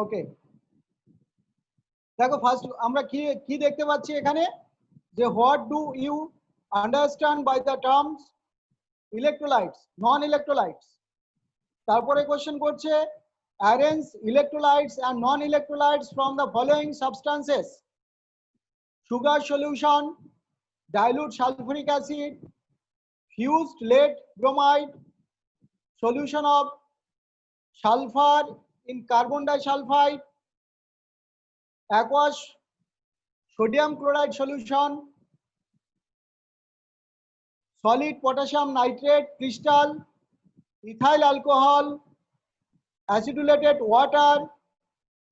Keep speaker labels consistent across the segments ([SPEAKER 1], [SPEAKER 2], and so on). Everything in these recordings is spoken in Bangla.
[SPEAKER 1] ওকে, দেখো ফার্স্ট আমরা কি কি দেখতে পাচ্ছি এখানে, যে what do you understand by the terms electrolytes, non electrolytes. তারপরে কোশ্চেন করছে arrange electrolytes and non electrolytes from the following substances: sugar solution, dilute sulfuric acid, fused lead bromide, solution of sulfur in carbon disulfide, aqueous sodium chloride solution, solid potassium nitrate crystal, ethyl alcohol, acidulated water,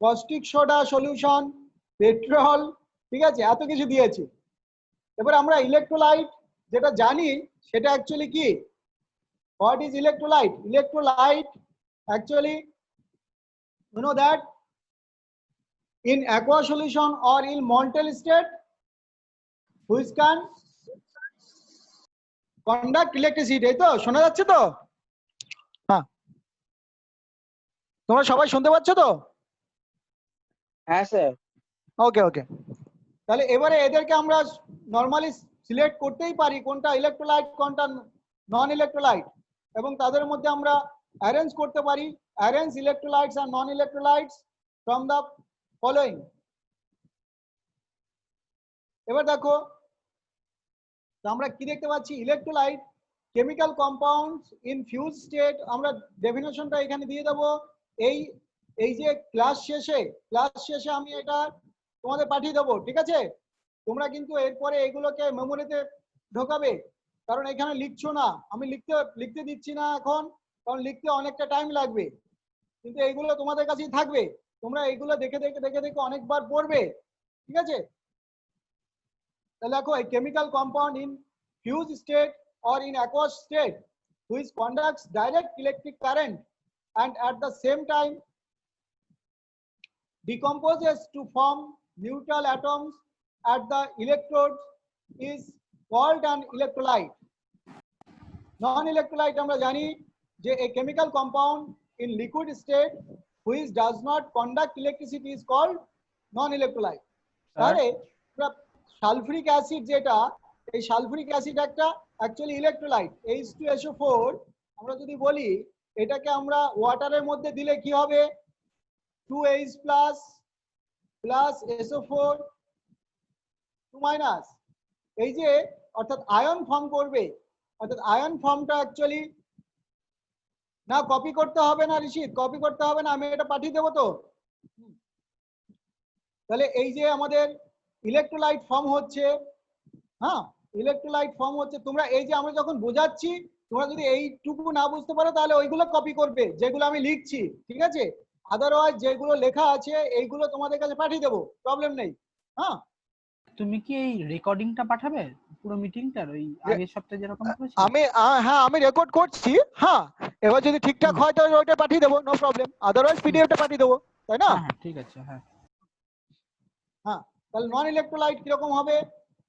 [SPEAKER 1] caustic soda solution, petrol। ঠিক আছে, এত কিছু দিয়েছি। এবার আমরা ইলেকট্রোলাইট যেটা জানি সেটা অ্যাকচুয়ালি কি, what is electrolyte? Electrolyte actually, you know that in aqueous solution or in molten state which can conduct electricity। এই তো শোনা যাচ্ছে তো? হ্যাঁ, তোমরা সবাই শুনতে পাচ্ছ তো?
[SPEAKER 2] হ্যাঁ স্যার।
[SPEAKER 1] ওকে ওকে, তাহলে এবারে এদেরকে আমরা নরমালি সিলেক্ট করতেই পারি কোনটা ইলেকট্রোলাইট কোনটা নন ইলেকট্রোলাইট, এবং তাদের মধ্যে আমরা অ্যারেঞ্জ করতে পারি, অ্যারেঞ্জ ইলেকট্রোলাইটস আর non electrolytes from the following. এবার দেখো আমরা কি দেখতে পাচ্ছি, electrolyte chemical compounds in fused state. আমরা ডেফিনেশনটা এখানে দিয়ে দেবো। এই এই যে ক্লাস শেষে আমি এটা তোমাদের পাঠিয়ে দেবো, ঠিক আছে? তোমরা কিন্তু এরপরে এগুলোকে মেমোরিতে ঢোকাবে, কারণ এখানে লিখছো না, আমি লিখতে দিচ্ছি না এখন, কারণ লিখতে অনেকটা টাইম লাগবে, কিন্তু এইগুলো তোমাদের কাছেই থাকবে। তোমরা এইগুলো দেখে দেখে অনেকবার পড়বে, ঠিক আছে? তাহলে দেখো, এই chemical compound in fused state or in aqueous state which conducts direct electric current and at the same time decomposes to form neutral atoms at the electrodes is called an electrolyte. Non-electrolyte আমরা জানি যে a chemical compound in liquid state which does not conduct electricity is called non-electrolyte. তাহলে সালফুরিক অ্যাসিড যেটা, এই সালফুরিক অ্যাসিড একটা অ্যাকচুয়ালি ইলেকট্রোলাইট। H2SO4 আমরা যদি বলি এটাকে আমরা ওয়াটারের মধ্যে দিলে কি হবে, 2H প্লাস SO4 2 এই যে অর্থাৎ আয়ন ফর্ম করবে, অর্থাৎ আয়ন ফর্মটা অ্যাকচুয়ালি না কপি করতে হবে না ঋষিত, কপি করতে হবে না, আমি এটা পাঠিয়ে দেবো তো। তাহলে এই যে আমাদের ইলেকট্রোলাইট ফর্ম হচ্ছে, হ্যাঁ ইলেকট্রোলাইট ফর্ম হচ্ছে, তোমরা এই যে আমরা যখন বোঝাচ্ছি তোমরা যদি এইটুকু না বুঝতে পারো তাহলে ওইগুলো কপি করবে যেগুলো আমি লিখছি, ঠিক আছে? আদারওয়াইজ যেগুলো লেখা আছে এইগুলো তোমাদের কাছে পাঠিয়ে দেবো, প্রবলেম নেই। হ্যাঁ,
[SPEAKER 3] তুমি কি এই রেকর্ডিংটা পাঠাবে পুরো মিটিংটার, ওই আগের সপ্তাহে যেরকম করেছি?
[SPEAKER 1] হ্যাঁ আমি রেকর্ড করছি। হ্যাঁ, এবার যদি ঠিকঠাক হয় তাহলে ওইটা পাঠিয়ে দেবো, নো প্রবলেম, আদারওয়াইজ পিডিএফটা পাঠিয়ে দেবো, তাই না?
[SPEAKER 3] হ্যাঁ ঠিক আছে। হ্যাঁ
[SPEAKER 1] হ্যাঁ, তাহলে নন ইলেকট্রোলাইট কিরকম হবে,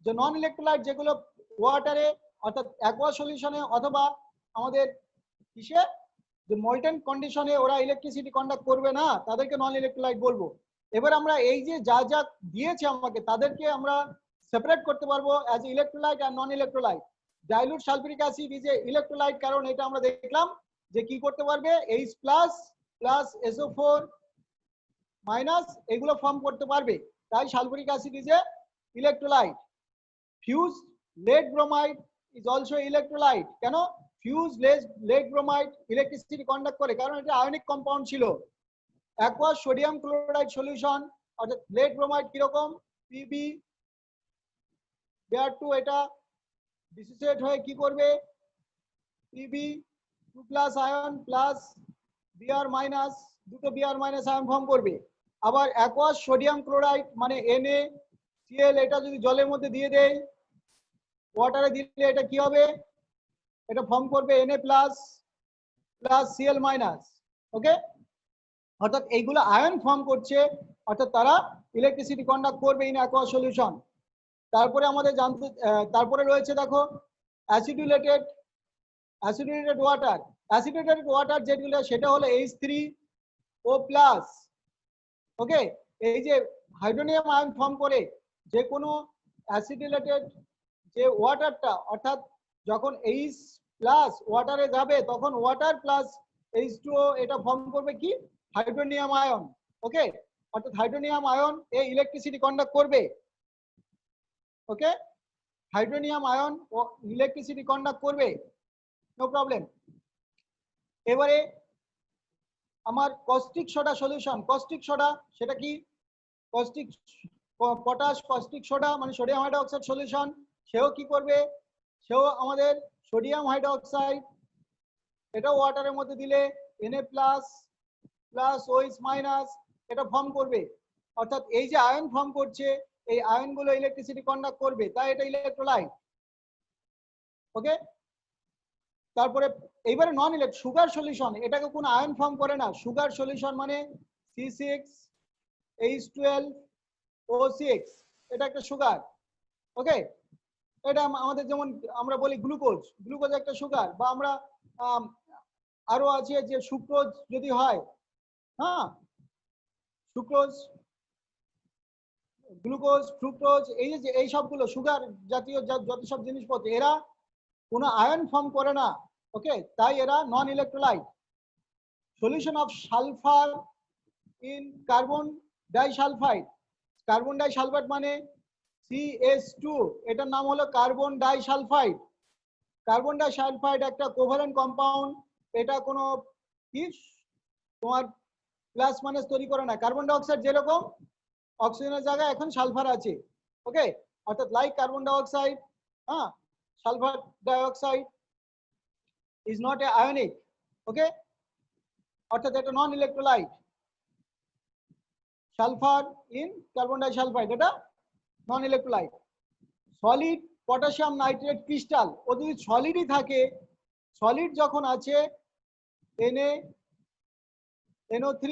[SPEAKER 1] যে নন ইলেকট্রোলাইট যেগুলো ওয়াটারে অর্থাৎ অ্যাকোয়া সলিউশনে অথবা আমাদের কিসে, যে মল্টেন কন্ডিশনে ওরা ইলেকট্রিসিটি কন্ডাক্ট করবে না, তাদেরকে নন ইলেকট্রোলাইট বলবো। এবার আমরা এই যে যা যা দিয়েছে আমাকে তাদেরকে আমরা সেপারেট করতে পারবো অ্যাজ ইলেকট্রোলাইট আর non electrolyte. Dilute sulphuric acid is a electrolyte, কারণ এটা আমরা দেখলাম যে কি করতে পারবে, H প্লাস SO4 মাইনাস এগুলো ফর্ম করতে পারবে, তাই sulphuric acid is a electrolyte. Fused lead bromide is also electrolyte, কেন? fused lead bromide electricity conduct করে, কারণ এটা আয়নিক কম্পাউন্ড ছিল। aqueous sodium chloride solution অর্থাৎ lead bromide কিরকম, Pb Br2, এটা ডিসোসিয়েট হয়ে কি করবে, Pb 2+ ion plus Br minus, দুটো Br মাইনাস আয়ন ফর্ম করবে। আবার aqueous sodium chloride মানে NaCl, এটা যদি জলের মধ্যে দিয়ে দেই, ওয়াটারে দিলে এটা কি হবে, এটা ফর্ম করবে Na প্লাস Cl মাইনাস। ওকে, অর্থাৎ এইগুলো আয়ন ফর্ম করছে, অর্থাৎ তারা ইলেকট্রিসিটি কন্ডাক্ট করবে ইন অ্যাকোয়াস সলিউশন। তারপরে আমাদের তারপরে রয়েছে দেখো অ্যাসিডুলেটেড ওয়াটার। অ্যাসিডুলেটেড ওয়াটার যেগুলো সেটা হলো H3O+, ওকে, এই যে হাইড্রোনিয়াম আয়ন ফর্ম করে যে কোনো অ্যাসিডিলেটেড যে ওয়াটারটা, অর্থাৎ যখন H প্লাস ওয়াটারে যাবে তখন ওয়াটার প্লাস H2O এটা ফর্ম করবে কি হাইড্রোনিয়াম আয়ন। ওকে, অর্থাৎ হাইড্রোনিয়াম আয়ন এই ইলেকট্রিসিটি কন্ডাক্ট করবে। ওকে, হাইড্রোনিয়াম আয়ন ও ইলেকট্রিসিটি কন্ডাক্ট করবে, নো প্রবলেম। এবারে আমার caustic soda solution, caustic soda সেটা কি, কস্টিক পটাশ কস্টিক সোডা মানে সোডিয়াম হাইড্রোক্সাইড সলিউশন, সেও কি করবে, সেও আমাদের সোডিয়াম হাইড্রোক্সাইড এটা ওয়াটারের মধ্যে দিলে Na plus plus OH minus এটা ফর্ম করবে। অর্থাৎ এই যে আয়ন ফর্ম করছে এই আয়নগুলো ইলেকট্রিসিটি কন্ডাক্ট করবে, তাই এটা ইলেকট্রোলাইট। ওকে, তারপরে এইবারে নন ইলেক্ট সুগার সলিউশন, এটাকে কোনো আয়ন ফর্ম করে না। সুগার সলিউশন মানে C6H12O6 এটা একটা সুগার। ওকে, এটা আমাদের যেমন আমরা বলি গ্লুকোজ, গ্লুকোজ একটা সুগার, বা আমরা আরো আছে যে সুক্রোজ যদি হয়, হ্যাঁ সুক্রোজ গ্লুকোজ ফ্রুক্টোজ এই যে এই সবগুলো সুগার জাতীয় যত সব জিনিসপত্র এরা কোনো আয়ন ফর্ম করে না। ওকে, তাই এরা non electrolyte. Solution of sulphur in carbon disulphide, carbon disulphide মানে CH2, এটার নাম হলো কার্বন ডাইসালফাইড। কার্বন ডাইসালফাইড একটা কোভালেন্ট কম্পাউন্ড, এটা কোনো কি তোমার প্লাস মাইনাস তৈরি করে না। কার্বন ডাইঅক্সাইড যেরকম অক্সিজেনের জায়গায় এখন সালফার আছে। ওকে, অর্থাৎ লাইক কার্বন ডাইঅক্সাইড, হ্যাঁ sulphur dioxide is not a ionic. Okay, অর্থাৎ এটা non electrolyte. Sulphur in carbon disulphide এটা non electrolyte. Solid potassium nitrate crystal, ও যদি সলিডই থাকে, সলিড যখন আছে NaNO3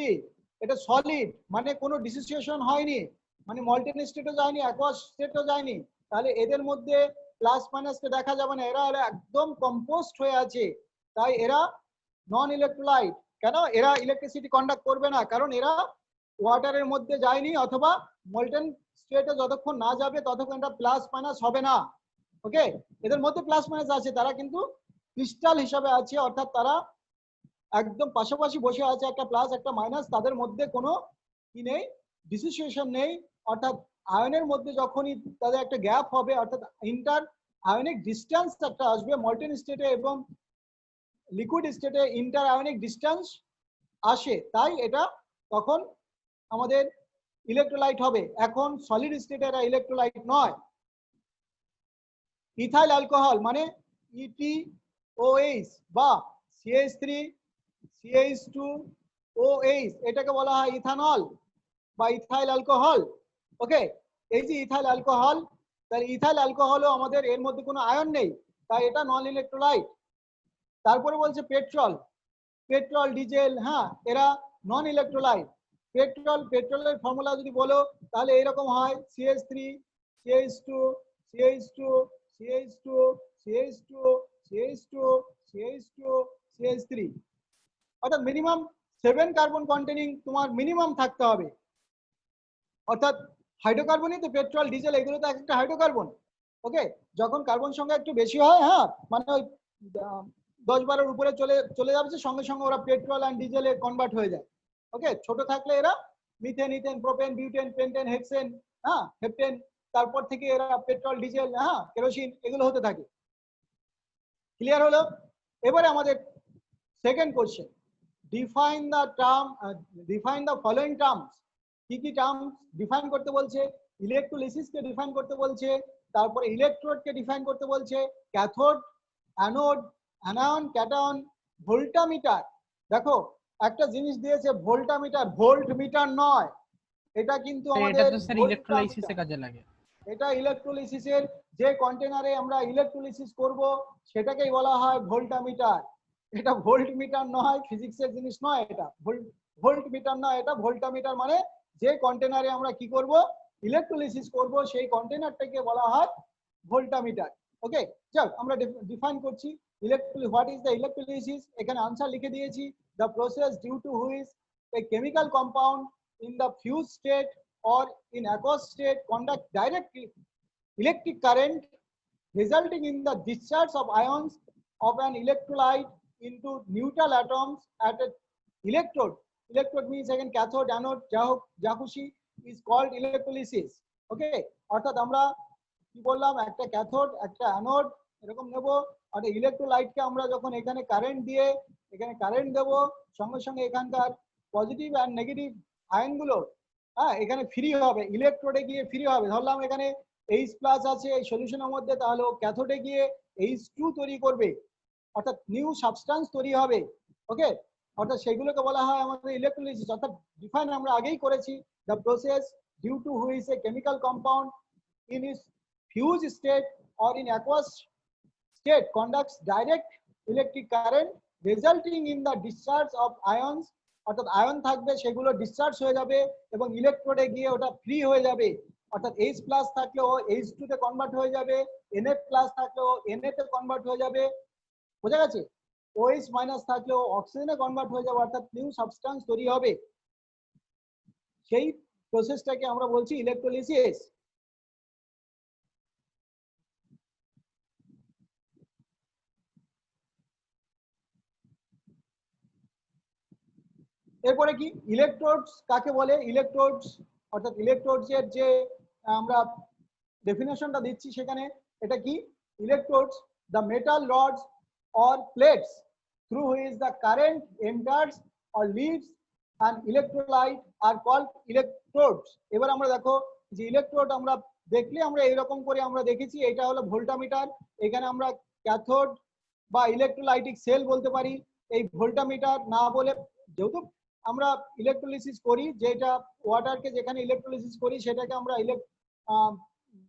[SPEAKER 1] এটা সলিড মানে কোনো ডিসোসিয়েশন হয়নি, মানে মল্টেন স্টেটও যায়নি অ্যাকোয়াস স্টেটও যায়নি, তাহলে এদের মধ্যে প্লাস মাইনাসকে দেখা যাবে না, এরা একদম কম্পোস্ট হয়ে আছে, তাই এরা নন ইলেকট্রোলাইট। কেন, এরা ইলেকট্রিসিটি কন্ডাক্ট করবে না, কারণ এরা ওয়াটারের মধ্যে যায়নি অথবা মল্টেন স্টেটে যতক্ষণ না যাবে ততক্ষণ এটা প্লাস মাইনাস হবে না। ওকে, এদের মধ্যে প্লাস মাইনাস আছে, তারা কিন্তু ক্রিস্টাল হিসাবে আছে, অর্থাৎ তারা একদম পাশাপাশি বসে আছে, একটা প্লাস একটা মাইনাস, তাদের মধ্যে কোনো কি নেই, ডিসোসিয়েশন নেই। অর্থাৎ আয়নের মধ্যে যখনই তাদের একটা গ্যাপ হবে, অর্থাৎ ইন্টার আয়নিক ডিস্টেন্স একটা আসবে মল্টেন স্টেটে এবং লিকুইড স্টেটে ইন্টার আয়নিক ডিস্টেন্স আসে, তাই এটা তখন আমাদের ইলেকট্রোলাইট হবে। এখন সলিড স্টেটে এরা ইলেকট্রোলাইট নয়। ইথাইল অ্যালকোহল মানে ETOH বা CH3CH2OH এটাকে বলা হয় ইথানল বা ইথাইল অ্যালকোহল। ওকে, এই যে ইথাইল অ্যালকোহল, তাহলে ইথাইল অ্যালকোহলও আমাদের এর মধ্যে কোনো আয়ন নেই, তাই এটা নন ইলেকট্রোলাইট। তারপরে বলছে পেট্রোল, পেট্রোল ডিজেল, হ্যাঁ এরা নন ইলেকট্রোলাইট। পেট্রোলের ফর্মুলা যদি বলো তাহলে এরকম হয় CH3 CH2 CH2 CH2 CH2 CH2 CH2 CH3, অর্থাৎ মিনিমাম 7 কার্বন কন্টেনিং তোমার মিনিমাম থাকতে হবে। অর্থাৎ হাইড্রোকার্বনই তো পেট্রোল ডিজেল এগুলো তো একটা হাইড্রোকার্বন। ওকে, যখন কার্বন সংখ্যা একটু বেশি হয়, হ্যাঁ মানে ওই 10-12 উপরে চলে যাচ্ছে, সঙ্গে সঙ্গে ওরা পেট্রোল অ্যান্ড ডিজেলে কনভার্ট হয়ে যায়। ওকে, ছোট থাকলে এরা methane ethane propane butane pentane hexane, হ্যাঁ হেপটেন, তারপর থেকে এরা পেট্রোল ডিজেল, হ্যাঁ কেরোসিন এগুলো হতে থাকে। ক্লিয়ার হলো? এবারে আমাদের second question, define the following terms. কি কি টার্মস ডিফাইন করতে বলছে? ইলেকট্রোলিসিসকে ডিফাইন করতে বলছে, তারপরে ইলেকট্রোডকে ডিফাইন করতে বলছে, cathode, anode, anion, cation, voltameter. দেখো একটা জিনিস দিয়েছে ভোল্টামিটার, ভোল্ট মিটার নয়, এটা কিন্তু
[SPEAKER 3] এটা
[SPEAKER 1] আমাদের
[SPEAKER 3] তো স্যার ইলেকট্রোলাইসিসে কাজে লাগে।
[SPEAKER 1] এটা ইলেকট্রোলিসিসের যে কন্টেনারে আমরা ইলেকট্রোলিসিস করব সেটাকেই বলা হয় ভোল্টামিটার। এটা ভোল্ট মিটার নয়, ফিজিক্সের জিনিস নয়, এটা ভোল্ট মিটার নয়, এটা ভোল্টামিটার মানে যে কন্টেনারে আমরা কি করব ইলেকট্রোলিসিস করব সেই কন্টেনারটাকে বলা হয় ভোল্টামিটার। ওকে, চল আমরা ডিফাইন করছি হোয়াট ইজ দ্য ইলেকট্রোলিসিস। এখানে আনসার লিখে দিয়েছি, the process due to which a chemical compound in the fused state or in aqueous state conduct direct electric current resulting in the discharge of ions of an electrolyte into neutral atoms at an electrode. Electrode means again cathode, anode, jakushi is called electrolysis. Okay, অর্থাৎ আমরা কি বললাম, একটা ক্যাথোড একটা অ্যানোড এরকম নেব, আর ইলেকট্রোলাইটকে আমরা যখন এখানে কারেন্ট দিয়ে এখানে কারেন্ট দেব, সঙ্গে সঙ্গে এখানকার পজিটিভ আর নেগেটিভ আয়নগুলো এখানে ফ্রি হবে, ইলেকট্রোডে গিয়ে ফ্রি হবে। ধরলাম এখানে H+ আছে এই সলিউশনের মধ্যে, তাহলে ক্যাথোডে গিয়ে H2 তৈরি করবে, অর্থাৎ নিউ সাবস্টেন্স তৈরি হবে। ওকে, অর্থাৎ সেগুলোকে বলা হয় আমাদের ইলেকট্রোলাইসিস। অর্থাৎ ডিফাইন আমরা আগেই করেছি, the process due to which a chemical compound in its fused state or in aqueous state conducts direct electric current resulting in the discharge of ions, অর্থাৎ আয়ন থাকবে সেগুলো ডিসচার্জ হয়ে যাবে এবং ইলেকট্রোডে গিয়ে ওটা ফ্রি হয়ে যাবে, অর্থাৎ H+ থাকলেও H2 তে কনভার্ট হয়ে যাবে, Na+ থাকলেও Na তে কনভার্ট হয়ে যাবে, বোঝা গেছে? OH- থাকলেও অক্সিজেনে কনভার্ট হয়ে যাবে, অর্থাৎ নিউ সাবস্টেন্স তৈরি হবে। সেই প্রসেসটাকে আমরা বলছি ইলেকট্রোলাইসিস। এরপরে কি ইলেকট্রোডস কাকে বলে? ইলেকট্রোডস অর্থাৎ ইলেকট্রোডস এর যে আমরা ডেফিনেশনটা দিচ্ছি সেখানে এটা কি? Electrodes the metal rods or plates through which the current enters or leaves an electrolyte are called electrodes. এবার আমরা দেখো যে ইলেকট্রোড আমরা দেখলে আমরা এরকম করে আমরা দেখেছি, এটা হলো ভোল্টামিটার, এখানে আমরা ক্যাথোড বা ইলেকট্রোলাইটিক সেল বলতে পারি। এই ভোল্টামিটার না বলে, যেহেতু আমরা ইলেকট্রোলাইসিস করি, যেটা ওয়াটারকে যেখানে ইলেকট্রোলাইসিস করি সেটাকে আমরা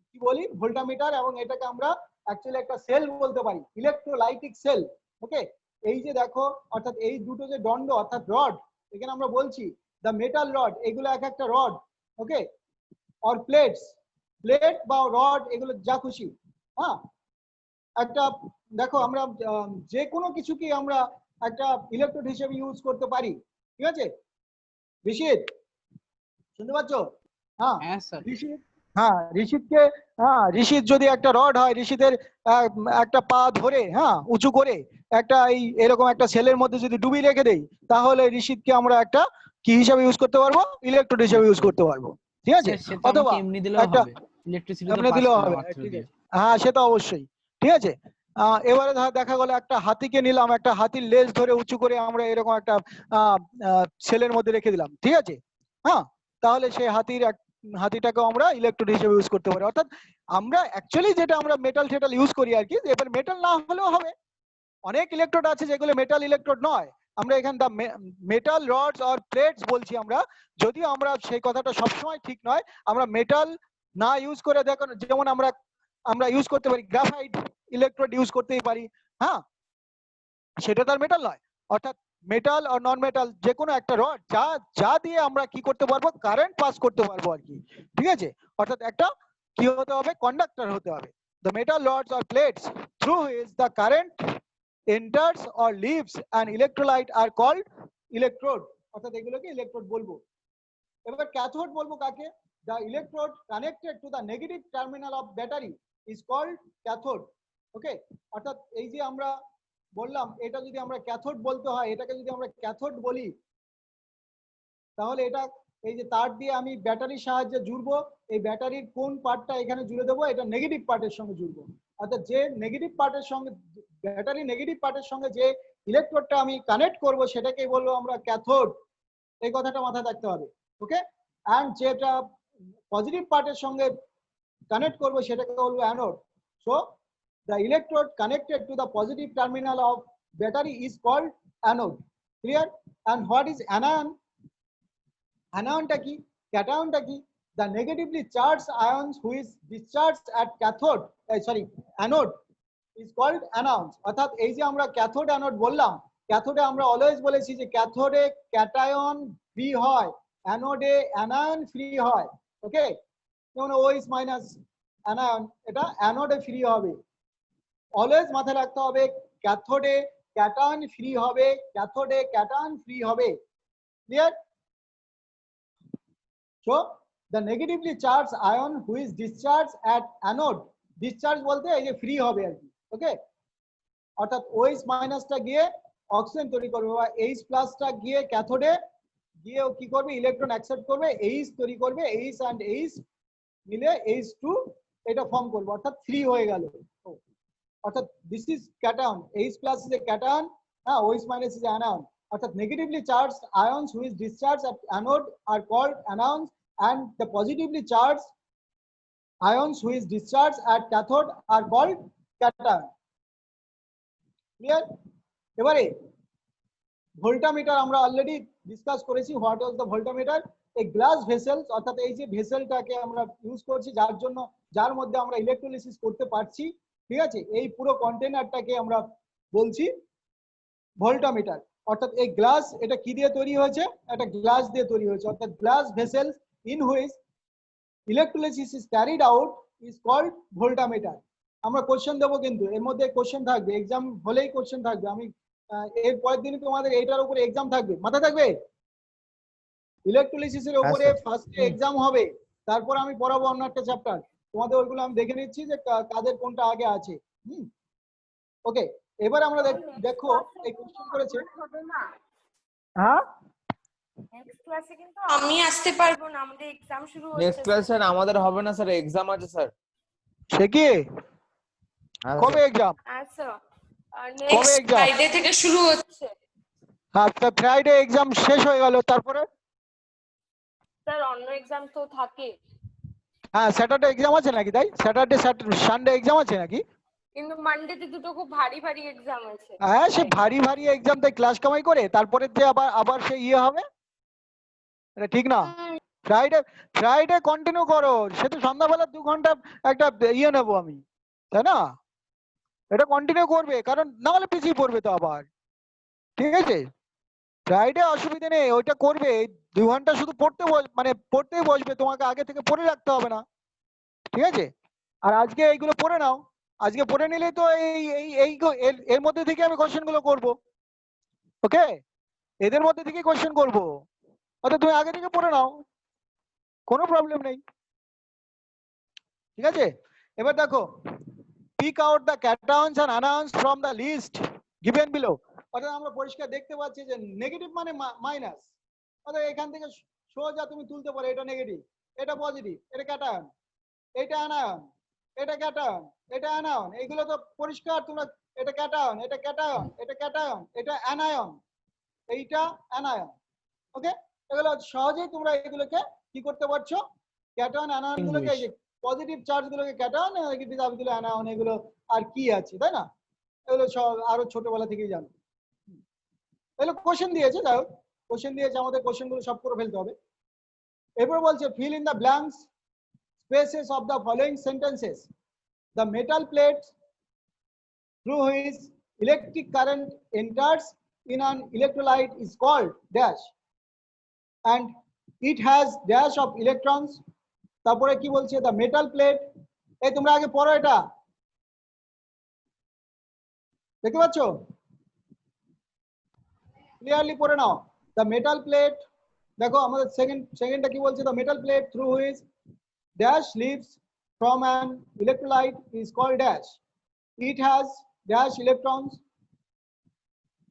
[SPEAKER 1] কি বলি? ভোল্টামিটার, এবং এটাকে আমরা অ্যাকচুয়ালি একটা সেল বলতে পারি, ইলেকট্রোলাইটিক সেল। ওকে, এই যে দেখো, অর্থাৎ এই দুটো যে দণ্ড অর্থাৎ রড, এখানে আমরা বলছি দ্য মেটাল রড, এগুলো এক একটা rod. Okay, or plates, plate বা রড এগুলো যা খুশি। হ্যাঁ, একটা দেখো আমরা যে কোনো কিছুকে আমরা একটা ইলেকট্রোড হিসেবে ইউজ করতে পারি, ঠিক আছে? ঋষিত শুনতে পাচ্ছ? হ্যাঁ ঋষিত, হ্যাঁ ঋষিতকে, হ্যাঁ ঋষিত যদি একটা রড হয়, ঋষিতের একটা পা ধরে উঁচু করে একটা এই এরকম একটা সেলের মধ্যে যদি ডুবিয়ে রেখে দেই, তাহলে ঋষিতকে আমরা একটা কি হিসাবে ইউজ করতে পারবো? ইলেকট্রোড হিসেবে ইউজ করতে পারবো, ঠিক আছে? অথবা
[SPEAKER 3] এমনি দিলেও
[SPEAKER 1] একটা
[SPEAKER 3] হবে, ইলেকট্রিসিটি তো
[SPEAKER 1] এমনি
[SPEAKER 3] পাস
[SPEAKER 1] দিলেও
[SPEAKER 3] করার
[SPEAKER 1] হবে,
[SPEAKER 3] মাত্র
[SPEAKER 1] ঠিক
[SPEAKER 3] দিয়ে।
[SPEAKER 1] আছে, হ্যাঁ সেটা অবশ্যই, ঠিক আছে। এবারে দেখা গেল একটা হাতিকে নিলাম, একটা হাতির লেজ ধরে উঁচু করে আমরা এরকম একটা সেলের মধ্যে রেখে দিলাম, ঠিক আছে? হ্যাঁ, তাহলে সেই হাতিটাকে আমরা ইলেকট্রোড হিসেবে ইউজ করতে পারি। অর্থাৎ আমরা অ্যাকচুয়ালি যেটা আমরা মেটাল টেটাল ইউজ করি আর কি, এবার মেটাল না হলেও হবে, অনেক ইলেকট্রোড আছে যেগুলো মেটাল ইলেকট্রোড নয়। আমরা এখানে দা মেটাল রডস অর প্লেটস বলছি আমরা, যদিও আমরা সেই কথাটা সবসময় ঠিক নয়। আমরা মেটাল না ইউজ করে দেখো, যেমন আমরা ইউজ করতে পারি গ্রাফাইট ইলেকট্রোড ইউজ করতেই পারি, হ্যাঁ, সেটা তার মেটাল নয়। অর্থাৎ মেটাল আর নন মেটাল যে কোনো একটা রড যা দিয়ে আমরা কি করতে পারবো? কারেন্ট পাস করতে পারবো আর কি, ঠিক আছে? অর্থাৎ একটা কি হতে হবে? কন্ডাক্টর হতে হবে। The metal rods or plates through which the current enters or leaves an electrolyte are called electrode, অর্থাৎ এগুলোকে ইলেকট্রোড বলবো। এবার ক্যাথোড বলবো কাকে? the electrode connected to the negative terminal of battery is called cathode. ওকে, অর্থাৎ এই যে আমরা বললাম, এটা যদি আমরা ক্যাথোড বলতে হয়, এটাকে যদি আমরা ক্যাথোড বলি, তাহলে এটা এই যে তার দিয়ে আমি ব্যাটারির সাহায্যে জুড়বো, এই ব্যাটারির কোন পার্টটা এখানে জুড়ে দেবো? এটা নেগেটিভ পার্টের সঙ্গে জুড়বো। অর্থাৎ যে নেগেটিভ পার্টের সঙ্গে, ব্যাটারি নেগেটিভ পার্টের সঙ্গে যে ইলেকট্রোডটা আমি কানেক্ট করব সেটাকেই বলবো আমরা ক্যাথোড। এই কথাটা মাথায় রাখতে হবে। ওকে, অ্যান্ড যেটা পজিটিভ পার্টের সঙ্গে কানেক্ট করব সেটাকে বলবো anode. So the electrode connected to the positive terminal of battery is called anode. Clear? And what is anion? Anionটা কি? Cationটা কি? The negatively charged ions which discharged at cathode, anode is called anions. অর্থাৎ এই যে আমরা ক্যাথোড অ্যানোড বললাম, ক্যাথোডে আমরা অলওয়েজ বলেছি যে ক্যাথোডে ক্যাটায়ন ফ্রি হয়, অ্যানোডে অ্যানায়ন ফ্রি হয়। ওকে, যেমন OH- অ্যানায়ন, এটা অ্যানোডে ফ্রি হবে। অলওয়েজ মাথায় রাখতে হবে ক্যাথোডে ক্যাটায়ন ফ্রি হবে, ক্যাথোডে ক্যাটায়ন ফ্রি হবে। Clear? So the negatively charged ion who is discharged at anode, discharge বলতে এই যে ফ্রি হবে আর কি, ওকে, অর্থাৎ OH মাইনাসটা গিয়ে অক্সিজেন তৈরি করবে বা H প্লাসটা গিয়ে ক্যাথোডে গিয়ে ও কি করবে, ইলেকট্রন অ্যাকসেপ্ট করবে, H তৈরি করবে, H and H মিলে H2 এটা ফর্ম করবে, অর্থাৎ 3 হয়ে গেল। অর্থাৎ this is cation, H plus is a cation, হ্যাঁ, OH মাইনাস ইজ অ্যানায়ন। অর্থাৎ negatively charged ions who is discharged at anode are called anions, and the positively charged ions who is discharged at cathode are called cation. Clear? এবারে ভোল্টামিটার আমরা অলরেডি ডিসকাস করেছি। What was the voltameter? এই গ্লাস ভেসেলস, অর্থাৎ এই যে ভেসেলটাকে আমরা ইউজ করছি যার জন্য, যার মধ্যে আমরা ইলেকট্রোলিসিস করতে পারছি, ঠিক আছে, এই পুরো কন্টেনারটাকে আমরা বলছি ভোল্টামিটার। অর্থাৎ এই গ্লাস, এটা কি দিয়ে তৈরি হয়েছে? একটা গ্লাস দিয়ে তৈরি হয়েছে, অর্থাৎ glass vessels in which electrolysis is carried out is called voltameter. আমরা কোশ্চেন দেবো, কিন্তু এর মধ্যে কোশ্চেন থাকবে, এক্সাম হলেই কোশ্চেন থাকবে। আমি এর পরের দিন তোমাদের এইটার উপরে এক্সাম থাকবে, মাথা থাকবে, ইলেকট্রোলিসিসের উপরে ফার্স্টে এক্সাম হবে, তারপর আমি পড়াবো অন্য একটা চ্যাপ্টার। তোমাদের ওইগুলো আমি দেখে নিচ্ছি যে কাদের কোনটা আগে আছে। ওকে, এবার আমরা দেখো এই কোশ্চেন করেছে। হ্যাঁ,
[SPEAKER 4] নেক্সট ক্লাসে কিন্তু আমি আসতে পারবো না, আমাদের এক্সাম শুরু হচ্ছে।
[SPEAKER 5] নেক্সট ক্লাস স্যার আমাদের হবে না স্যার, এক্সাম আছে স্যার।
[SPEAKER 1] সে কি,
[SPEAKER 5] হ্যাঁ
[SPEAKER 1] কবে এক্সাম?
[SPEAKER 4] আচ্ছা, নেক্সট ফ্রাইডে থেকে শুরু হচ্ছে।
[SPEAKER 1] হ্যাঁ, ফ্রাইডে এক্সাম শেষ হয়ে গেল, তারপরে
[SPEAKER 4] স্যার অন্য এক্সাম তো থাকে।
[SPEAKER 1] হ্যাঁ, স্যাটারডে এক্সাম আছে নাকি? তাই স্যাটারডে সানডে এক্সাম আছে নাকি?
[SPEAKER 4] কিন্তু মানডেতে দুটো খুব ভারী ভারী এক্সাম আছে।
[SPEAKER 1] হ্যাঁ, সে ভারী ভারী এক্সাম তাই ক্লাস কামাই করে তারপরে যে আবার সে ইয়ে হবে, এটা ঠিক না। ফ্রাইডে কন্টিনিউ করো, সে তো সন্ধ্যাবেলা 2 ঘন্টা একটা ইয়ে নেবো আমি, তাই না? এটা কন্টিনিউ করবে, কারণ না হলে পিছিয়ে পড়বে তো আবার, ঠিক আছে? ফ্রাইডে অসুবিধা নেই, ওইটা করবে, 2 ঘন্টা শুধু পড়তেই বসবে, তোমাকে আগে থেকে পড়ে রাখতে হবে না, ঠিক আছে? আর আজকে এইগুলো পড়ে নাও, আজকে পড়ে নিলেই তো এর মধ্যে থেকে আমি কোশ্চেন গুলো করবো, ওকে, এদের মধ্যে থেকে কোশ্চেন করবো, অর্থাৎ তুমি আগে থেকে পড়ে নাও, কোনো প্রবলেম নেই, ঠিক আছে? এবার দেখো, pick out the cations and anions from the list given below. অর্থাৎ আমরা পরিষ্কার দেখতে পাচ্ছি যে নেগেটিভ মানে মাইনাস, অর্থাৎ এখান থেকে সোজা তুমি তুলতে পারো, এটা নেগেটিভ, এটা পজিটিভ, এটা ক্যাটায়ন, এটা অ্যানায়ন, এটা ক্যাটায়ন, এটা অ্যানায়ন, এইগুলো তো পরিষ্কার তোমরা, এটা ক্যাটায়ন, এটা ক্যাটায়ন, এটা ক্যাটায়ন, এটা অ্যানায়ন, এইটা অ্যানায়ন, ওকে, এগুলো সহজেই তোমরা এগুলোকে কি করতে পারছো, ক্যাটায়ন অ্যানায়ন গুলোকে, এই যে পজিটিভ চার্জ গুলোকে ক্যাটায়ন, নেগেটিভ চার্জ গুলো অ্যানায়ন, এগুলো আর কি আছে, তাই না? এগুলো সব আরো ছোটবেলা থেকেই জানো। এগুলো কোশ্চেন দিয়েছে, যাই হোক কোশ্চেন দিয়েছে, আমাদের কোশ্চেন গুলো সব করে ফেলতে হবে। এরপর বলছে fill in the blanks spaces of the following sentences. The metal plate through which electric current enters in an electrolyte is called dash, and it has dash of electrons. তারপরে কি বলছে, the metal plate, এই তোমরা আগে পড়ো, এটা দেখতে পাচ্ছ, ক্লিয়ারলি পড়ে নাও। the metal plate, দেখো আমাদের সেকেন্ডটা কি বলছে, the metal plate through which dash leaves from an electrolyte is called dash, it has dash electrons.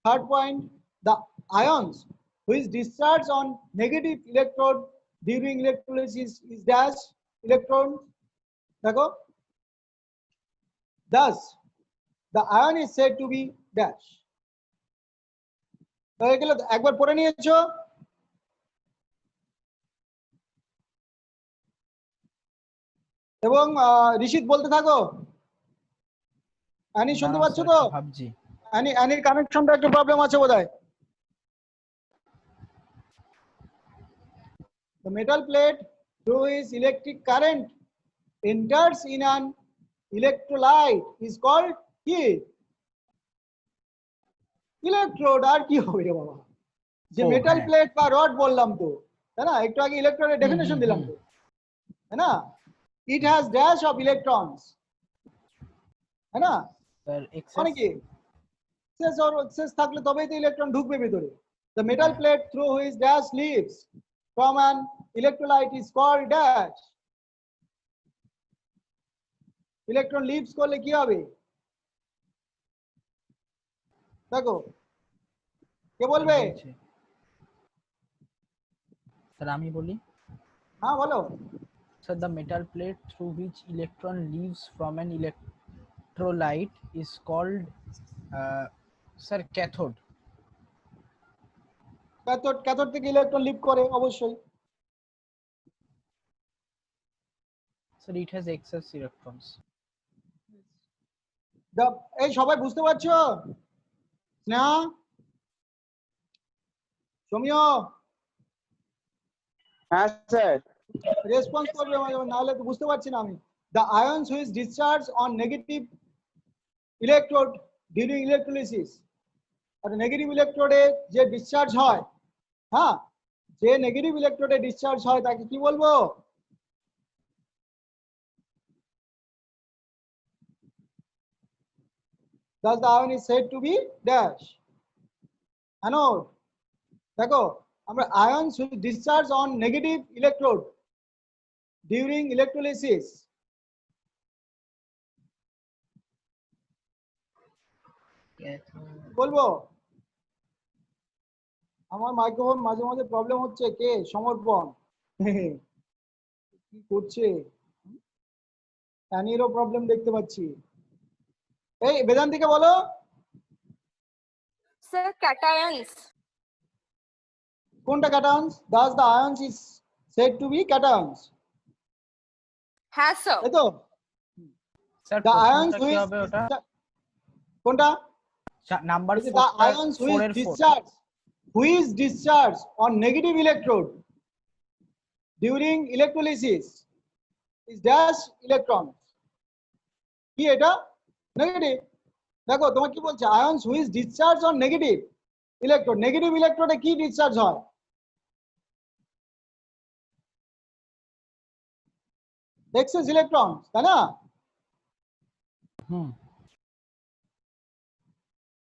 [SPEAKER 1] Third point, the ions which discharge on negative electrode during electrolysis is dash electron. দেখো, thus the ion is said to be dash. এগুলো একবার পড়ে নিয়েছো? এবং ঋষিত বলতে থাকো, আনি শুনতে পাচ্ছ তো?
[SPEAKER 3] ভাবছি
[SPEAKER 1] আনির কানেকশনটা একটু প্রবলেম আছে বোধহয়। The metal plate through which electric current enters in an electrolyte is called কি? ইলেকট্রোড। আর কি হবে রে বাবা, যে মেটাল প্লেট বা রড বললাম তো, তাই না? একটু আগে ইলেকট্রনের ডেফিনেশন দিলাম তো, তাই না? It has dash of electrons, তাই না? মানে কি, এক্সেস থাকলে তবেই তো ইলেকট্রন ঢুকবে ভিতরে। The metal plate through which dash leaves from an electrolyte is called dash. Electron leaves করলে কি হবে? দেখো কে বলবে?
[SPEAKER 3] স্যার আমি বলি।
[SPEAKER 1] হ্যাঁ বলো।
[SPEAKER 3] Sir, the metal plate through which electron leaves from an electrolyte is called, sir, cathode.
[SPEAKER 1] Cathode থেকে ইলেকট্রন লিভ করে অবশ্যই।
[SPEAKER 3] Sir, it has excess electrons.
[SPEAKER 1] এই সবাই বুঝতে পারছো? স্নেহা, সৌমিয়,
[SPEAKER 2] হ্যাঁ স্যার।
[SPEAKER 1] রেসপন্স করবে নাহলে তো বুঝতে পারছি না আমি। The ions which discharge on negative electrode during electrolysis, R negative ইলেকট্রোডে যে ডিসচার্জ হয়, হ্যাঁ, যে নেগেটিভ ইলেকট্রোডে ডিসচার্জ হয় তাকে কি বলবো? Thus the ion is said to be dash. Anode. দেখো আমরা ions which discharge on negative electrode during electrolysis, বলবো? আমার মাইক্রোফোন মাঝে মাঝে প্রবলেম হচ্ছে। কে? সমর্পণ কি করছে? ফ্যানেরও প্রবলেম দেখতে পাচ্ছি। এই বেদান্তিকে বলো।
[SPEAKER 4] স্যার ক্যাটায়ন্স।
[SPEAKER 1] কোনটা ক্যাটায়ন্স? Thus the ions is said to be cations.
[SPEAKER 4] হ্যাঁ স্যার।
[SPEAKER 1] তাই তো?
[SPEAKER 3] Sir,
[SPEAKER 1] The ions
[SPEAKER 3] প্রথমটা কি হবে ওটা?
[SPEAKER 1] কোনটা?
[SPEAKER 3] নাম্বার
[SPEAKER 1] The ions
[SPEAKER 3] 4
[SPEAKER 1] which
[SPEAKER 3] এর 4।
[SPEAKER 1] discharge on negative electrode during electrolysis is dash electrons. কি এটা? নেগেটিভ। দেখো তোমার কি বলছে? ions which discharge on negative electrode. Negative ইলেকট্রোডে কি ডিসচার্জ হয়? এক্সেস ইলেকট্রন, তাই না?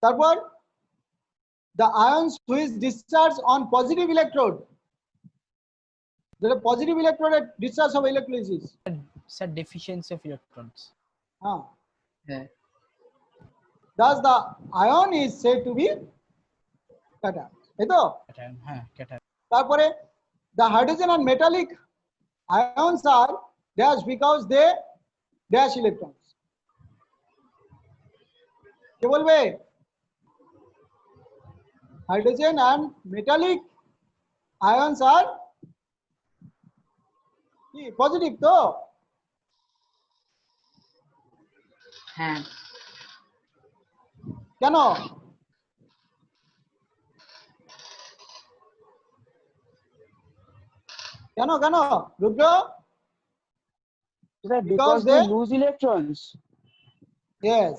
[SPEAKER 1] তারপর the ions which discharge on positive electrode, যেটা পজিটিভ ইলেকট্রোডে ডিসচার্জ হবে electrolysis.
[SPEAKER 3] Sir, deficiency of electrons.
[SPEAKER 1] হ্যাঁ,
[SPEAKER 3] হ্যাঁ।
[SPEAKER 1] thus the ion is said to be cation, তাই তো?
[SPEAKER 3] Cation, হ্যাঁ, cation.
[SPEAKER 1] তারপরে the hydrogen and metallic ions are dash because they dash electrons. কে বলবে? Hydrogen and metallic ions are কি পজিটিভ তো?
[SPEAKER 3] হ্যাঁ।
[SPEAKER 1] কেন? কেন কেন Rudra?
[SPEAKER 2] Sir,
[SPEAKER 1] Because
[SPEAKER 2] because they
[SPEAKER 1] they-
[SPEAKER 2] lose electrons.
[SPEAKER 1] Yes.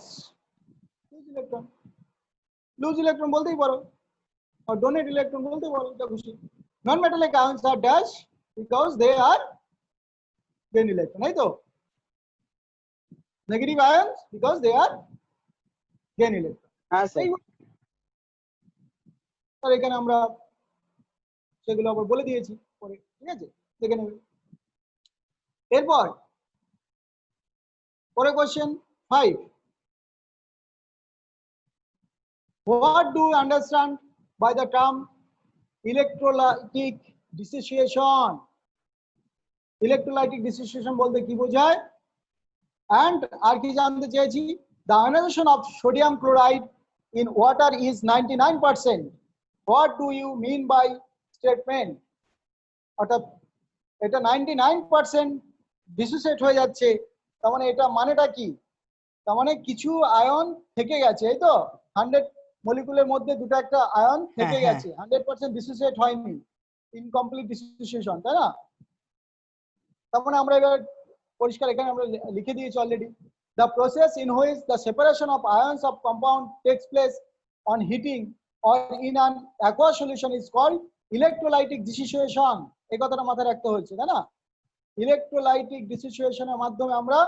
[SPEAKER 1] Lose electron বলতেই পারো, আর ডোনেট ইলেকট্রন বলতেই পারো, এটা খুশি। Non metallic ions are dash because they are gain electron, তাই তো? Negative ions because they are gain electron.
[SPEAKER 2] হ্যাঁ স্যার।
[SPEAKER 1] আর এখানে আমরা সেগুলো আবার বলে দিয়েছি পরে, ঠিক আছে? দেখে নেবে। এরপর পরে question 5, what do you understand by the term electrolytic dissociation? Electrolytic dissociation বলতে কি বোঝায়? And আর কি জানতে চেয়েছি? The ionization of sodium chloride in water is 99%. What do you mean by statement? অর্থাৎ এটা 99% ডিসোসিয়েট হয়ে যাচ্ছে, তার মানে এটা মানেটা কি? তার মানে কিছু আয়ন থেকে গেছে, এই তো 100 মলিকুলের মধ্যে দুটো একটা আয়ন থেকে গেছে, 100% ডিসোসিয়েট হয়নি, ইনকমপ্লিট ডিসোসিয়েশন, তাই না? তার মানে আমরা এবার পরিষ্কার এখানে আমরা লিখে দিয়েছি already. The process in which the separation of ions of compound takes place on heating or in an aqueous solution is called electrolytic dissociation. এই কথাটা মাথায় রাখতে হচ্ছে, তাই না? ইলেকট্রোলাইটিক ডিসোসিয়েশনের মাধ্যমে আমরা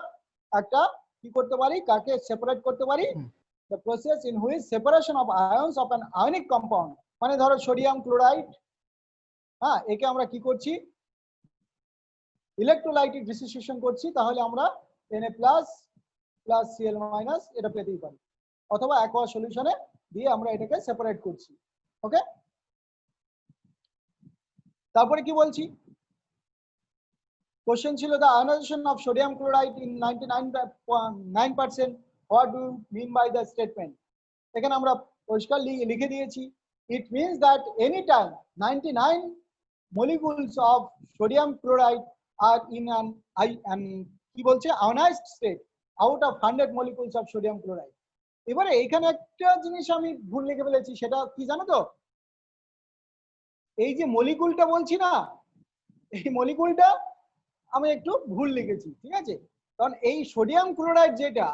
[SPEAKER 1] একটা কি করতে পারি, কাকে সেপারেট করতে পারি? The process in which separation of ions of an ionic compound, মানে ধরো সোডিয়াম ক্লোরাইড, হ্যাঁ, একে আমরা কি করছি? ইলেকট্রোলাইটের ডিসোসিয়েশন করছি তাহলে আমরা Na plus plus Cl minus এটা পেতেই পারি, অথবা অ্যাকোয়া সলিউশনে দিয়ে আমরা এটাকে সেপারেট করছি। ওকে, তারপরে কি বলছি, কোশ্চেন ছিল the ionization of sodium chloride in 99.9%, what do you mean by the statement? এখানে আমরা পরিষ্কার লিখে দিয়েছি, it means that anytime 99 molecules of sodium chloride are in an কি বলছে ionized state out of 100 molecules of sodium chloride। এবারে এখানে একটা জিনিস আমি ভুল লিখে ফেলেছি, সেটা কি জানো তো, এই যে মলিকুলটা বলছি না, এই মলিকুলটা আমি একটু ভুল লিখেছি, ঠিক আছে, কারণ এই সোডিয়াম ক্লোরাইড যেটা,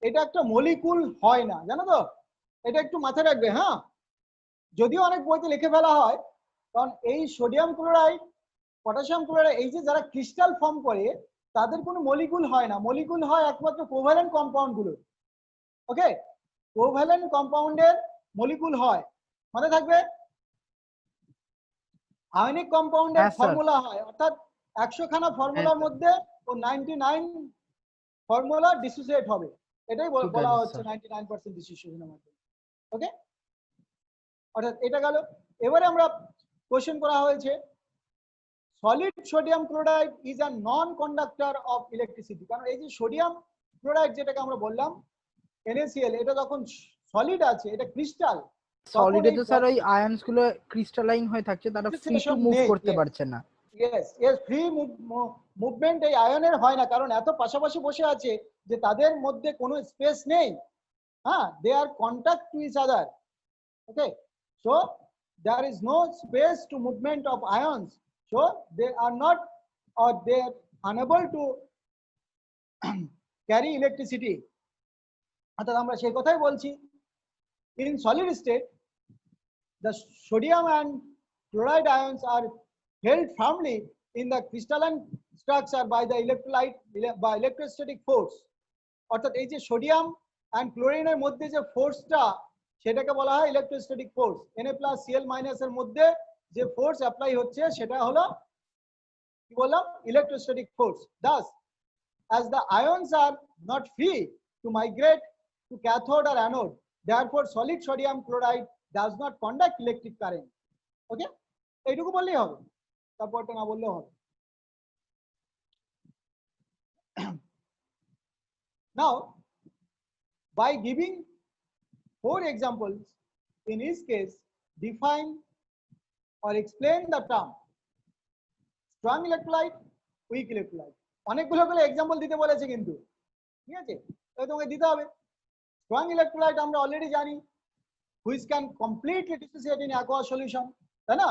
[SPEAKER 1] এটা একটা মলিকুল হয় না, জানো তো, এটা একটু মাথায় রাখবে। হ্যাঁ, যদিও অনেক বইতে লিখে ফেলা হয়, কারণ এই সোডিয়াম ক্লোরাইড, পটাশিয়াম ক্লোরাইড, এই যে যারা ক্রিস্টাল ফর্ম করে তাদের কোনো মলিকুল হয় না, মলিকুল হয় একমাত্র কোভ্যালেন্ট কম্পাউন্ড গুলো। ওকে, কোভ্যালেন্ট কম্পাউন্ডের মলিকুল হয়, মনে থাকবে। আয়নিক কম্পাউন্ডের
[SPEAKER 3] হ্যাঁ, স্যার।
[SPEAKER 1] ফর্মুলা হয়, অর্থাৎ 100 খানা ফর্মুলার মধ্যে ও 99 ফর্মুলা ডিসোসিয়েট হবে, এটাই
[SPEAKER 3] ঠিক
[SPEAKER 1] বলা
[SPEAKER 3] আছে,
[SPEAKER 1] হচ্ছে
[SPEAKER 3] স্যার।
[SPEAKER 1] 99% ডিসোসিয়েশনের মধ্যে। ওকে, অর্থাৎ এটা গেল। এবারে আমরা কোশ্চেন করা হয়েছে, solid sodium chloride is a non conductor of electricity. কারণ এই যে সোডিয়াম ক্লোরাইড যেটাকে আমরা বললাম NaCl, এটা যখন সলিড আছে, এটা ক্রিস্টাল,
[SPEAKER 3] সলিডে তো স্যার ওই আয়নস গুলো ক্রিস্টালাইন হয়ে থাকছে, তারা ফ্রি টু মুভ করতে পারছে না।
[SPEAKER 1] ইয়েস, ফ্রি মুভমেন্ট এই আয়নের হয় না, কারণ এত পাশাপাশি বসে আছে যে তাদের মধ্যে কোনো স্পেস নেই। হ্যাঁ, they are contact to each other. Okay, so there is no space to movement of ions, so they are not, or they are unable to carry electricity। অর্থাৎ আমরা সেই কথাই বলছি, in solid state the sodium and chloride ions are held firmly in the crystalline structure by the electrolyte by electrostatic force। অর্থাৎ এই যে সোডিয়াম এন্ড ক্লোরিনের মধ্যে যে ফোর্সটা, সেটাকে বলা হয় electrostatic force. Na plus Cl minus এর মধ্যে যে ফোর্স অ্যাপ্লাই হচ্ছে সেটা হলো কি বললাম, electrostatic force. Thus, as the ions are not free to migrate to cathode or anode, therefore solid sodium chloride does not conduct electric current। ওকে, এইটুকু বললেই হবে, তারপরটা না বললেও হবে। Now, by giving 4 examples, in each case define or explain the term strong electrolyte, weak electrolyte। অনেকগুলো করে এক্সাম্পল দিতে বলেছে কিন্তু, ঠিক আছে, তাই তোমাকে দিতে হবে। স্ট্রং ইলেকট্রোলাইট আমরা অলরেডি জানি, which can completely dissociate in aqueous solution, তাই না?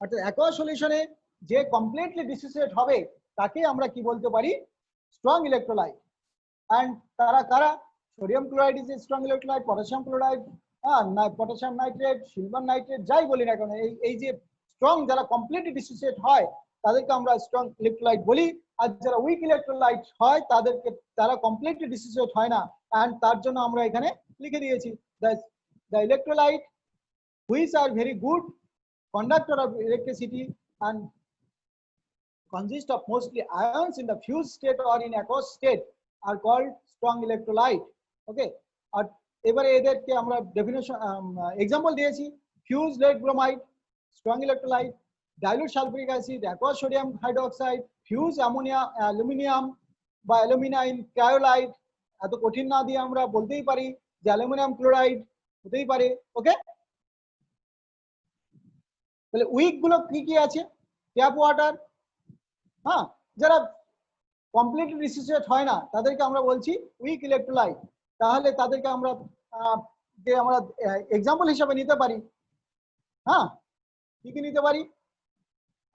[SPEAKER 1] অর্থাৎ aqueous সলিউশনে যে কমপ্লিটলি ডিসোসিয়েট হবে তাকে আমরা কি বলতে পারি, স্ট্রং ইলেকট্রোলাইট। এন্ড তারা কারা, sodium chloride is a strong electrolyte, potassium chloride, potassium nitrate, silver nitrate, যাই বলি না কেন, এই যে স্ট্রং যারা কমপ্লিটলি ডিসোসিয়েট হয় তাদেরকে আমরা স্ট্রং ইলেকট্রোলাইট বলি। আর যারা উইক ইলেকট্রোলাইট হয় তারা কমপ্লিটলি ডিসোসিয়েট হয় না, এন্ড তার জন্য আমরা এখানে লিখে দিয়েছি the electrolyte which are very good conductor of electricity and consist of mostly ions in the fused state or in aqueous state are called strong electrolyte। Okay, আর এবারে এদেরকে আমরা ডেফিনেশন এক্সাম্পল দিয়েছি, fused lead bromide strong electrolyte, dilute sulfuric acid, aqueous sodium hydroxide, fused ammonia aluminum বা অ্যালুমিনা ইন ক্রায়োলাইট। এত কঠিন না দিয়ে আমরা বলতেই পারি যে অ্যালুমিনিয়াম ক্লোরাইড হতেই পারে। ওকে, তাহলে উইক গুলো কি কি আছে, ট্যাপ ওয়াটার, হ্যাঁ, যারা কমপ্লিটলি ডিসোসিয়েট হয় না তাদেরকে আমরা বলছি উইক ইলেকট্রোলাইট। তাহলে তাদেরকে আমরা যে আমরা এক্সাম্পল হিসেবে নিতে পারি, হ্যাঁ, কি কি নিতে পারি,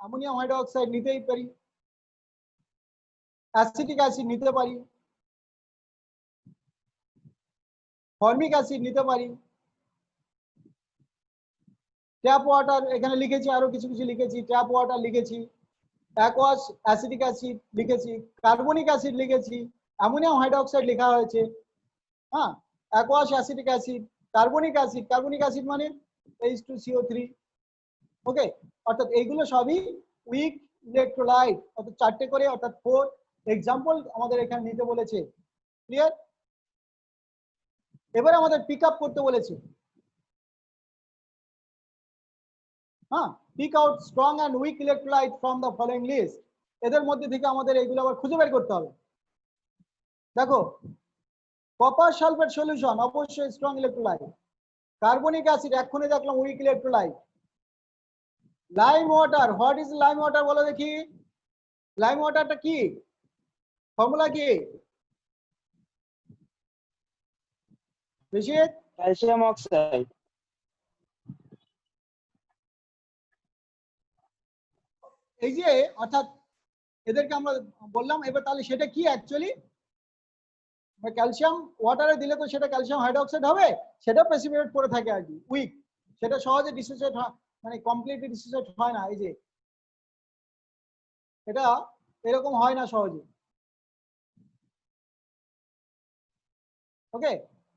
[SPEAKER 1] অ্যামোনিয়াম হাইড্রোক্সাইড নিতেই পারি, অ্যাসিটিক অ্যাসিড নিতে পারি, ফর্মিক অ্যাসিড নিতে পারি, ট্যাপ ওয়াটার এখানে লিখেছি, আরো কিছু কিছু লিখেছি, ট্যাপ ওয়াটার লিখেছি, অ্যাকোয়াস অ্যাসিটিক অ্যাসিড লিখেছি, কার্বনিক অ্যাসিড লিখেছি, অ্যামোনিয়াম হাইড্রোক্সাইড লেখা হয়েছে, হ্যাঁ, aqueous acetic acid, carbonic acid মানে H2CO3। ওকে, অর্থাৎ এইগুলো সবই উইক ইলেকট্রোলাইট, অর্থাৎ 4টে করে, অর্থাৎ 4 এক্সাম্পল আমাদের এখানে নিতে বলেছে। ক্লিয়ার? এবারে আমাদের পিক আপ করতে বলেছে। হ্যাঁ, pick out strong and weak electrolyte from the following list. এদের মধ্যে থেকে আমাদের এইগুলো আবার খুঁজে বের করতে হবে। দেখো, কপার সালফেট সলিউশন অবশ্যই স্ট্রং ইলেকট্রোলাইট। কার্বনিক অ্যাসিড এক্ষুনি দেখলাম weak electrolyte. Lime water, what is lime water বলো দেখি। লাইম ওয়াটারটা কি, ফর্মুলা কি? ঋষিত?
[SPEAKER 2] Calcium oxide.
[SPEAKER 1] এই যে অর্থাৎ এদেরকে আমরা বললাম, এবার তাহলে সেটা কি অ্যাকচুয়ালি? ক্যালসিয়াম ওয়াটারে দিলে তো সেটা ক্যালসিয়াম হাইড্রোক্সাইড হবে, সেটা প্রেসিপিটেট করে থাকে আর কি, উইক। সেটা সহজে ডিসোসিয়েট হয়, মানে কমপ্লিটলি ডিসোসিয়েট হয় না। এই যে এটা এরকম হয় না সহজে। ওকে,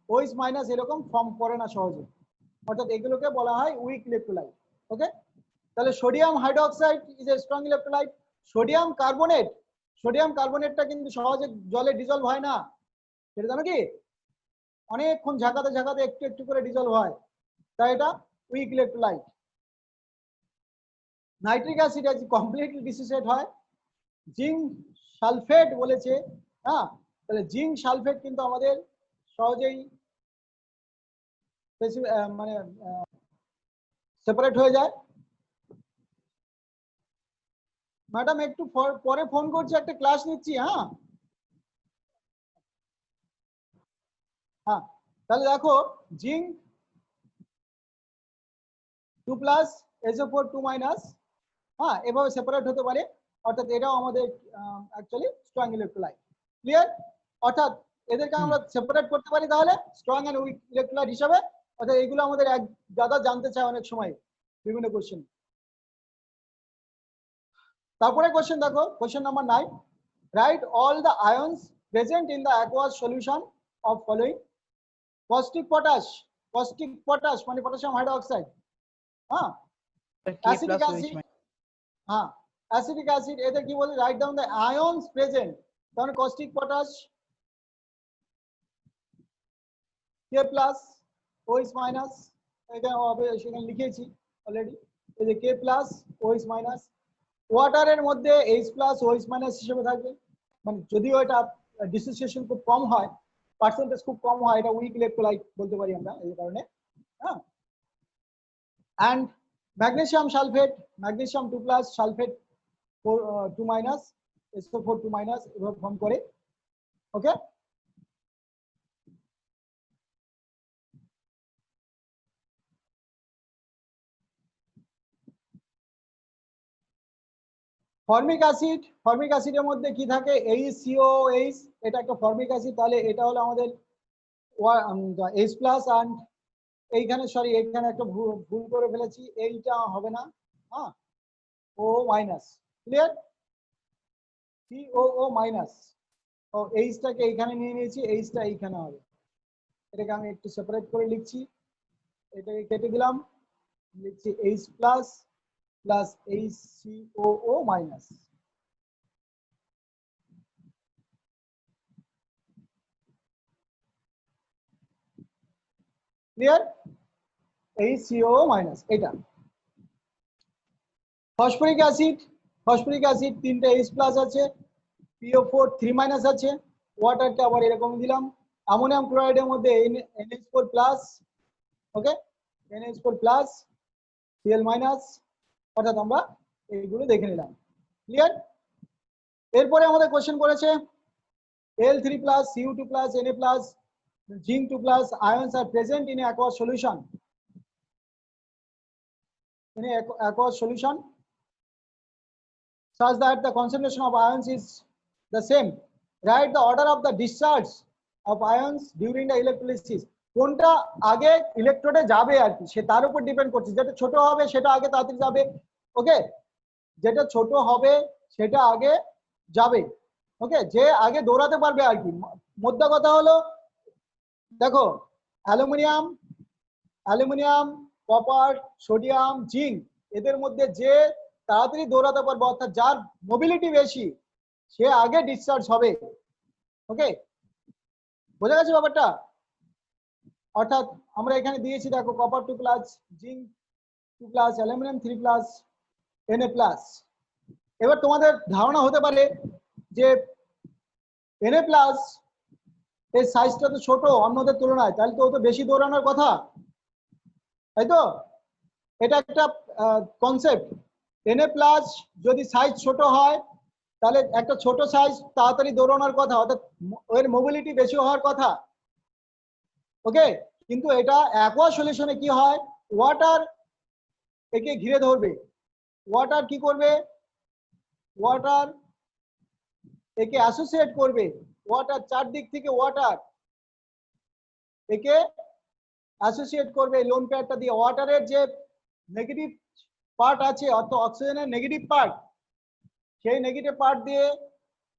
[SPEAKER 1] ওইস মাইনাস এরকম ফর্ম করে না সহজে, অর্থাৎ এগুলোকে বলা হয় উইক ইলেকট্রোলাইট। ওকে, তাহলে sodium hydroxide is a strong electrolyte. Sodium carbonate, sodium কার্বনেটটা কিন্তু সহজে জলে ডিজলভ হয় না, সেটা জানো কি? অনেকক্ষণ ঝাঁকাতে ঝাঁকাতে একটু একটু করে ডিজলভ হয়, তাই এটা উইক ইলেকট্রোলাইট। নাইট্রিক অ্যাসিড আছে কমপ্লিটলি ডিসোসিয়েট হয়। জিঙ্ক সালফেট বলেছে, হ্যাঁ, তাহলে জিঙ্ক সালফেট কিন্তু আমাদের সহজেই মানে সেপারেট হয়ে যায়। ম্যাডাম একটু পরে ফোন করছি, একটা ক্লাস নিচ্ছি। হ্যাঁ হ্যাঁ, তাহলে দেখো, জিঙ্ক 2+ SO4 2-, হ্যাঁ, এভাবে সেপারেট হতে পারে, অর্থাৎ এটাও আমাদের অ্যাকচুয়ালি স্ট্রং ইলেকট্রোলাইট। ক্লিয়ার? অর্থাৎ এদেরকে আমরা সেপারেট করতে পারি তাহলে স্ট্রং অ্যান্ড উইক ইলেকট্রোলাইট হিসাবে। অর্থাৎ এইগুলো আমাদের এক দাদা জানতে চায় অনেক সময় বিভিন্ন কোশ্চেন। তারপরে কোশ্চেন দেখো, question number 9, right all the আয়ন্স present in the aqueous solution of following. Caustic potash, caustic potash মানে পটাশিয়াম হাইড্রোক্সাইড। হ্যাঁ, অ্যাসিটিক অ্যাসিড, হ্যাঁ, অ্যাসিটিক অ্যাসিড, এদের কি বলে? Write down the আয়ন্স present. তাহলে কস্টিক পটাশ K+, OH-, এখানে সেখানে লিখেছি অলরেডি। এই যে K+, OH-, ওয়াটারের মধ্যে H+, OH- হিসেবে থাকবে, মানে যদিও এটা ডিসোসিয়েশন খুব কম হয়, পার্সেন্টেজ খুব কম হয়, এটা উইক ইলেকট্রোলাইট বলতে পারি আমরা এই কারণে। হ্যাঁ, and magnesium sulphate, magnesium 2+, sulphate 2-, SO4 2- এভাবে ফর্ম করে। ওকে, ফর্মিক অ্যাসিড, ফর্মিক অ্যাসিডের মধ্যে কি থাকে? HCOH, এটা একটা ফর্মিক অ্যাসিড। তাহলে এটা হলো আমাদের H+ অ্যান্ড এইখানে, সরি এইখানে একটা ভুল করে ফেলেছি, এইটা হবে না, হ্যাঁ, O-। ক্লিয়ার? COO-। ও এইচটাকে এইখানে নিয়ে নিয়েছি, এইচটা এইখানে হবে। এটাকে আমি একটু সেপারেট করে লিখছি, এটাকে কেটে দিলাম, লিখছি H+ plus HCOO-। Clear? HCOO-, এটা। ফসফরিক অ্যাসিড, ফসফরিক অ্যাসিড 3টে H+ আছে, PO4 3- আছে, ওয়াটারটা আবার এরকম দিলাম। অ্যামোনিয়াম ক্লোরাইডের মধ্যে NH4+, ওকে, NH4+, Cl-, অর্থাৎ আমরা এইগুলো দেখে নিলাম। ক্লিয়ার? এরপরে আমাদের কোশ্চেন করেছে Al3+, Cu2+, Na+, Zinc 2+ ions are present in aqueous solution. In aqueous solution such that the concentration of ions is the same. Write the order of the discharge of ions during the electrolysis. কোনটা আগে ইলেকট্রোডে যাবে আর কি, সে তার উপর ডিপেন্ড করছে। যেটা ছোট হবে সেটা আগে তাড়াতাড়ি যাবে। ওকে, যেটা ছোট হবে সেটা আগে যাবে। ওকে, যে আগে দৌড়াতে পারবে আর কি। মোদ্দা কথা হলো, দেখো, aluminium, aluminium, copper, sodium, zinc, এদের মধ্যে যে তাড়াতাড়ি দৌড়াতে পারবে, অর্থাৎ যার মোবিলিটি বেশি সে আগে ডিসচার্জ হবে। ওকে, বোঝা গেছে ব্যাপারটা? অর্থাৎ আমরা এখানে দিয়েছি দেখো কপার 2+, জিঙ্ক 2+, অ্যালুমিনিয়াম 3+, Na+। এবার তোমাদের ধারণা হতে পারে যে Na+ এর সাইজটা তো ছোট অন্যদের তুলনায়, তাহলে তো ও তো বেশি দৌড়ানোর কথা, তাই তো? এটা একটা কনসেপ্ট। Na+ যদি সাইজ ছোট হয় তাহলে একটা ছোট সাইজ তাড়াতাড়ি দৌড়ানোর কথা, অর্থাৎ এর মোবিলিটি বেশি হওয়ার কথা। ওকে, কিন্তু এটা অ্যাকোয়া সলিউশনে কি হয়, ওয়াটার একে ঘিরে ধরবে। ওয়াটার কি করবে, ওয়াটার একে অ্যাসোসিয়েট করবে, ওয়াটার চারদিক থেকে ওয়াটার একে অ্যাসোসিয়েট করবে লোন পেয়ারটা দিয়ে। ওয়াটারের যে নেগেটিভ পার্ট আছে অর্থাৎ অক্সিজেনের নেগেটিভ পার্ট, সেই নেগেটিভ পার্ট দিয়ে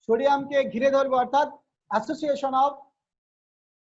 [SPEAKER 1] সোডিয়ামকে ঘিরে ধরবে, অর্থাৎ অ্যাসোসিয়েশন অফ